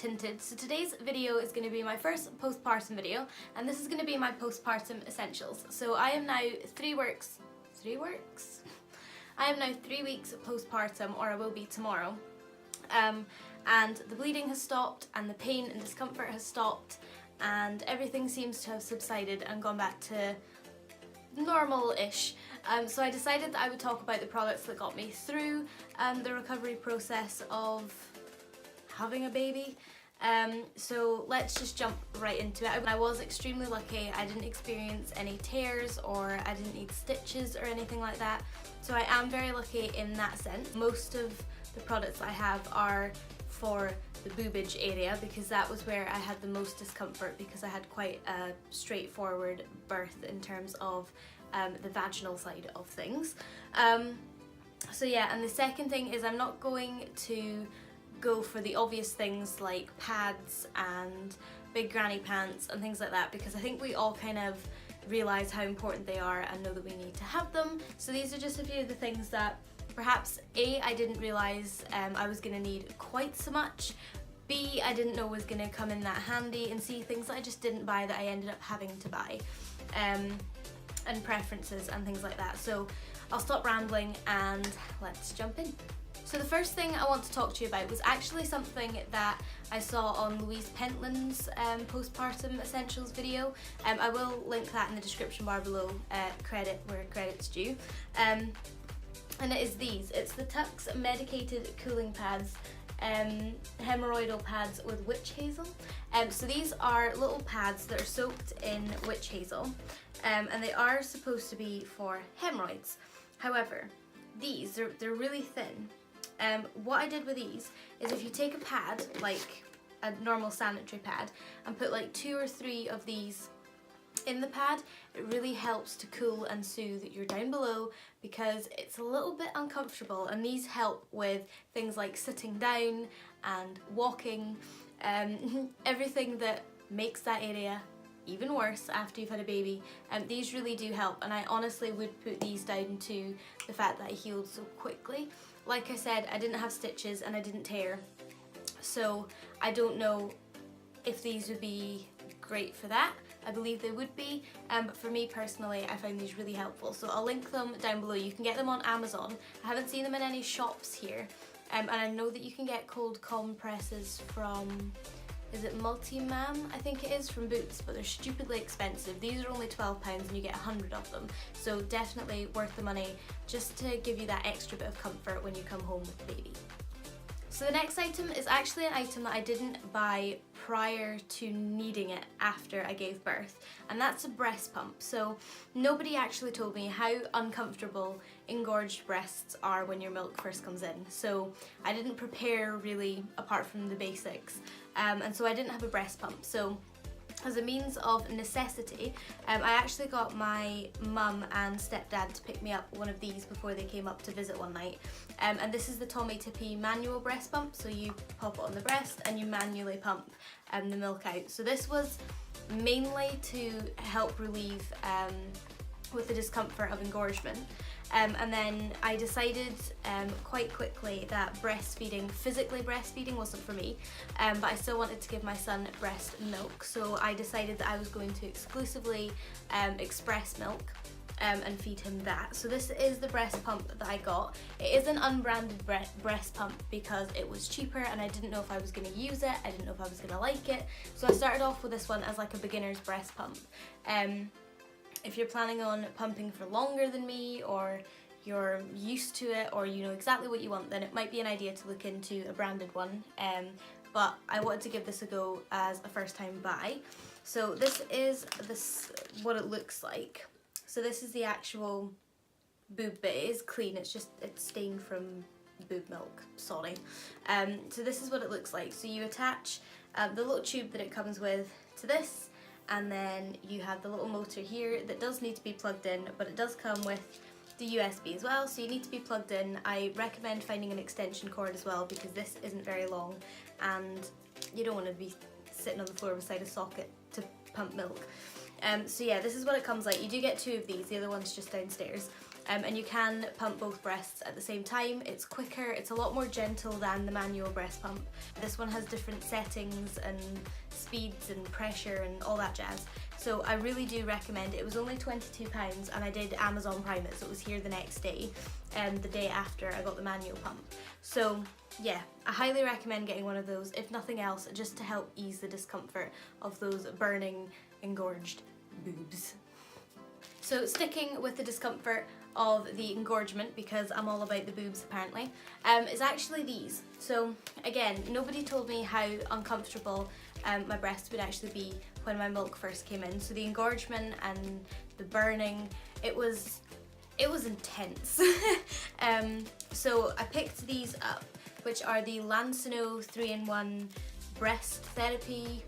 RoseTinted. So today's video is going to be my first postpartum video, and this is going to be my postpartum essentials. So I am now three weeks postpartum, or I will be tomorrow. And the bleeding has stopped, and the pain and discomfort has stopped, and everything seems to have subsided and gone back to normal-ish. So I decided that I would talk about the products that got me through the recovery process of having a baby. So let's just jump right into it. I was extremely lucky. I didn't experience any tears, or I didn't need stitches or anything like that. So I am very lucky in that sense. Most of the products I have are for the boobage area, because that was where I had the most discomfort, because I had quite a straightforward birth in terms of the vaginal side of things. So yeah, and the second thing is I'm not going to go for the obvious things like pads and big granny pants and things like that, because I think we all kind of realise how important they are and know that we need to have them. So these are just a few of the things that perhaps A, I didn't realise I was going to need quite so much, B, I didn't know was going to come in that handy, and C, things that I just didn't buy that I ended up having to buy, and preferences and things like that. So I'll stop rambling and let's jump in. So the first thing I want to talk to you about was actually something that I saw on Louise Pentland's postpartum essentials video. I will link that in the description bar below, credit where credit's due. And it is these. It's the Tux Medicated Cooling Pads, hemorrhoidal pads with witch hazel. So these are little pads that are soaked in witch hazel, and they are supposed to be for hemorrhoids. However, these, they're really thin. What I did with these is, if you take a pad, like a normal sanitary pad, and put like 2 or 3 of these in the pad, it really helps to cool and soothe your down below, because it's a little bit uncomfortable, and these help with things like sitting down and walking, everything that makes that area even worse after you've had a baby. These really do help, and I honestly would put these down to the fact that I healed so quickly. Like I said, I didn't have stitches and I didn't tear, so I don't know if these would be great for that. I believe they would be, but for me personally, I found these really helpful. So I'll link them down below. You can get them on Amazon. I haven't seen them in any shops here, and I know that you can get cold compresses from, is it Multi-Mam? I think it is, from Boots, but they're stupidly expensive. These are only £12 and you get 100 of them. So definitely worth the money, just to give you that extra bit of comfort when you come home with the baby. So the next item is actually an item that I didn't buy prior to needing it after I gave birth, and that's a breast pump. So nobody actually told me how uncomfortable engorged breasts are when your milk first comes in. So I didn't prepare really, apart from the basics, and so I didn't have a breast pump. So as a means of necessity, I actually got my mum and stepdad to pick me up one of these before they came up to visit one night. And this is the Tommy Tippy manual breast pump. So you pop it on the breast and you manually pump the milk out. So this was mainly to help relieve with the discomfort of engorgement. And then I decided quite quickly that physically breastfeeding wasn't for me, but I still wanted to give my son breast milk. So I decided that I was going to exclusively express milk and feed him that. So this is the breast pump that I got. It is an unbranded breast pump because it was cheaper and I didn't know if I was going to use it. I didn't know if I was going to like it. So I started off with this one as like a beginner's breast pump. If you're planning on pumping for longer than me, or you're used to it, or you know exactly what you want, then it might be an idea to look into a branded one. But I wanted to give this a go as a first time buy. So this is what it looks like. So this is the actual boob bit. It is clean, it's stained from boob milk, sorry. So this is what it looks like. So you attach the little tube that it comes with to this, and then you have the little motor here that does need to be plugged in, but it does come with the USB as well, so you need to be plugged in. I recommend finding an extension cord as well, because this isn't very long and you don't want to be sitting on the floor beside a socket to pump milk. So yeah, this is what it comes like. You do get 2 of these, the other one's just downstairs. and you can pump both breasts at the same time. It's quicker, it's a lot more gentle than the manual breast pump. This one has different settings and speeds and pressure and all that jazz. So I really do recommend it. It was only £22 and I did Amazon Prime it, so it was here the next day, the day after I got the manual pump. So yeah, I highly recommend getting one of those, if nothing else, just to help ease the discomfort of those burning, engorged boobs. So sticking with the discomfort of the engorgement, because I'm all about the boobs apparently, is actually these. So again, nobody told me how uncomfortable my breasts would actually be when my milk first came in. So the engorgement and the burning, it was intense. So I picked these up, which are the Lansinoh 3-in-1 breast therapy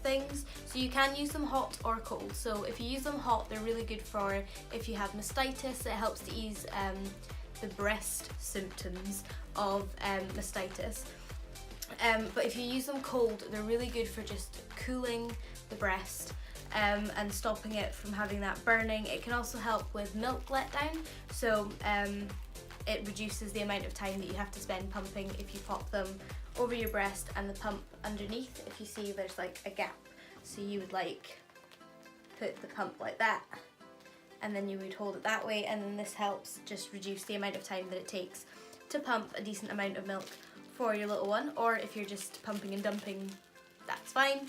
things. So you can use them hot or cold. So if you use them hot, they're really good for if you have mastitis. It helps to ease the breast symptoms of mastitis. But if you use them cold, they're really good for just cooling the breast and stopping it from having that burning. It can also help with milk letdown, so it reduces the amount of time that you have to spend pumping if you pop them over your breast and the pump underneath. If you see, there's like a gap, so you would like put the pump like that and then you would hold it that way, and then this helps just reduce the amount of time that it takes to pump a decent amount of milk for your little one. Or if you're just pumping and dumping, that's fine.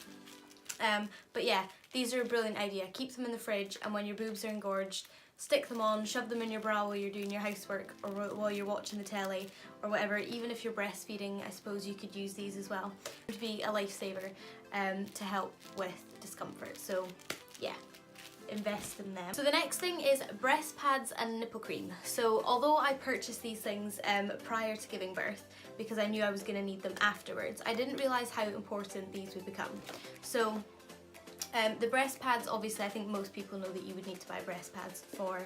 But yeah, these are a brilliant idea. Keep them in the fridge, and when your boobs are engorged, stick them on, shove them in your bra while you're doing your housework or while you're watching the telly or whatever. Even if you're breastfeeding, I suppose you could use these as well. It would be a lifesaver to help with discomfort. So yeah, invest in them. So the next thing is breast pads and nipple cream. So although I purchased these things prior to giving birth because I knew I was going to need them afterwards, I didn't realise how important these would become. So the breast pads, obviously I think most people know that you would need to buy breast pads for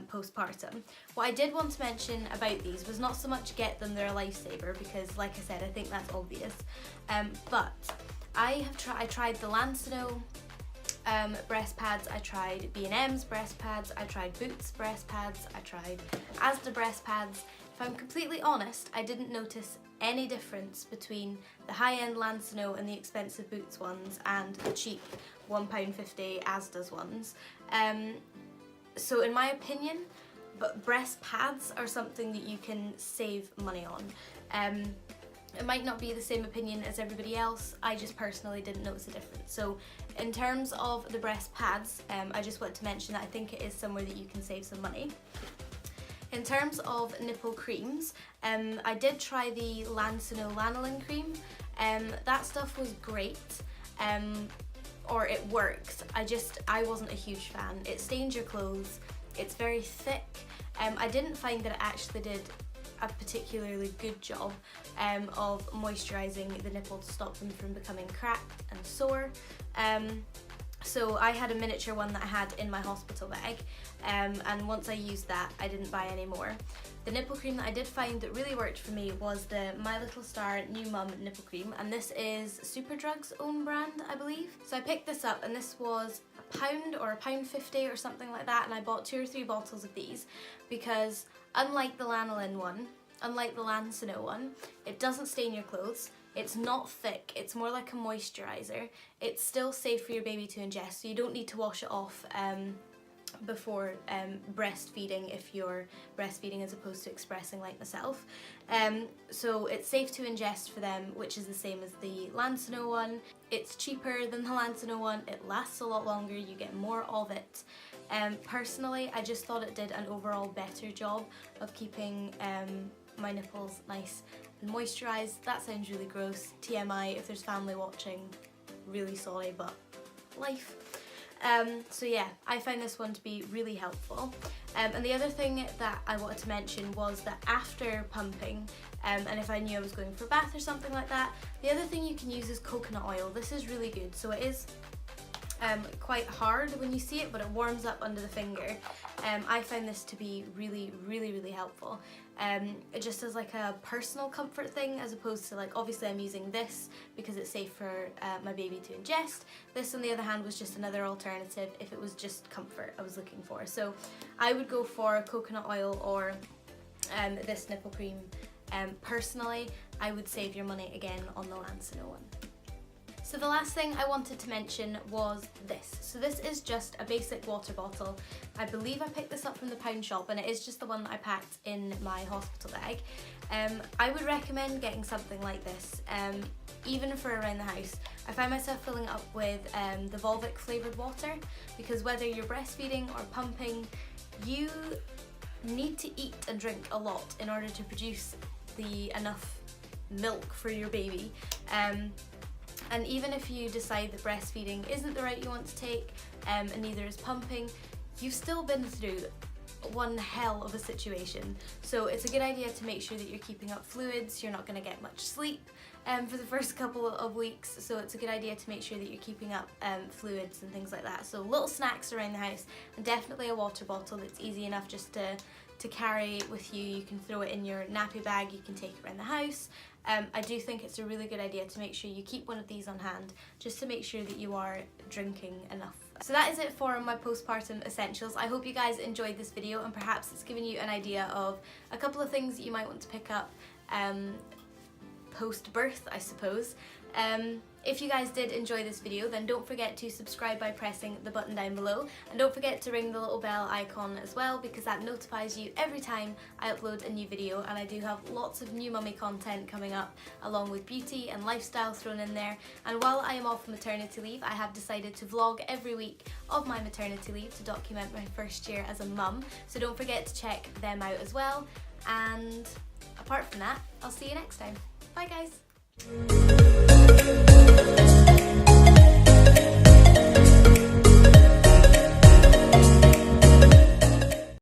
postpartum. What I did want to mention about these was not so much get them, they're a lifesaver, because like I said, I think that's obvious. But I tried the Lansinoh breast pads, I tried B&M's breast pads, I tried Boots breast pads, I tried Asda breast pads. If I'm completely honest, I didn't notice any difference between the high-end Lansinoh and the expensive Boots ones and the cheap £1.50 Asda's ones. So in my opinion, but breast pads are something that you can save money on. It might not be the same opinion as everybody else, I just personally didn't notice a difference. So in terms of the breast pads, I just want to mention that I think it is somewhere that you can save some money. In terms of nipple creams, I did try the Lansinoh lanolin cream. That stuff was great, or it worked. I wasn't a huge fan. It stains your clothes, it's very thick. I didn't find that it actually did a particularly good job of moisturising the nipple to stop them from becoming cracked and sore. So I had a miniature one that I had in my hospital bag, and once I used that, I didn't buy any more. The nipple cream that I did find that really worked for me was the My Little Star New Mum nipple cream, and this is Superdrug's own brand, I believe. So I picked this up, and this was £1 or £1.50 or something like that, and I bought 2 or 3 bottles of these because unlike the lanolin one, unlike the Lansinoh one, it doesn't stain your clothes. It's not thick, it's more like a moisturiser. It's still safe for your baby to ingest, so you don't need to wash it off before breastfeeding if you're breastfeeding as opposed to expressing like myself. So it's safe to ingest for them, which is the same as the Lansinoh one. It's cheaper than the Lansinoh one, it lasts a lot longer, you get more of it. Personally, I just thought it did an overall better job of keeping my nipples nice and moisturised. That sounds really gross. TMI, if there's family watching, really sorry, but life. So yeah, I found this one to be really helpful. And the other thing that I wanted to mention was that after pumping, and if I knew I was going for a bath or something like that, the other thing you can use is coconut oil. This is really good. So it is quite hard when you see it, but it warms up under the finger. I find this to be really helpful. Just as like a personal comfort thing, as opposed to, like, obviously I'm using this because it's safe for my baby to ingest. This, on the other hand, was just another alternative if it was just comfort I was looking for. So I would go for coconut oil or this nipple cream. Personally, I would save your money again on the Lansinoh one. So the last thing I wanted to mention was this. So this is just a basic water bottle. I believe I picked this up from the pound shop, and it is just the one that I packed in my hospital bag. I would recommend getting something like this, even for around the house. I find myself filling it up with the Volvic flavoured water, because whether you're breastfeeding or pumping, you need to eat and drink a lot in order to produce enough milk for your baby. And even if you decide that breastfeeding isn't the route you want to take, and neither is pumping, you've still been through one hell of a situation. So it's a good idea to make sure that you're keeping up fluids. You're not going to get much sleep for the first couple of weeks, so it's a good idea to make sure that you're keeping up fluids and things like that. So little snacks around the house, and definitely a water bottle that's easy enough just to carry with you. You can throw it in your nappy bag, you can take it around the house. I do think it's a really good idea to make sure you keep one of these on hand, just to make sure that you are drinking enough. So that is it for my postpartum essentials. I hope you guys enjoyed this video, and perhaps it's given you an idea of a couple of things that you might want to pick up post-birth, I suppose. If you guys did enjoy this video, then don't forget to subscribe by pressing the button down below, and don't forget to ring the little bell icon as well, because that notifies you every time I upload a new video. And I do have lots of new mummy content coming up, along with beauty and lifestyle thrown in there. And while I am off maternity leave, I have decided to vlog every week of my maternity leave to document my first year as a mum, so don't forget to check them out as well. And apart from that, I'll see you next time. Bye guys!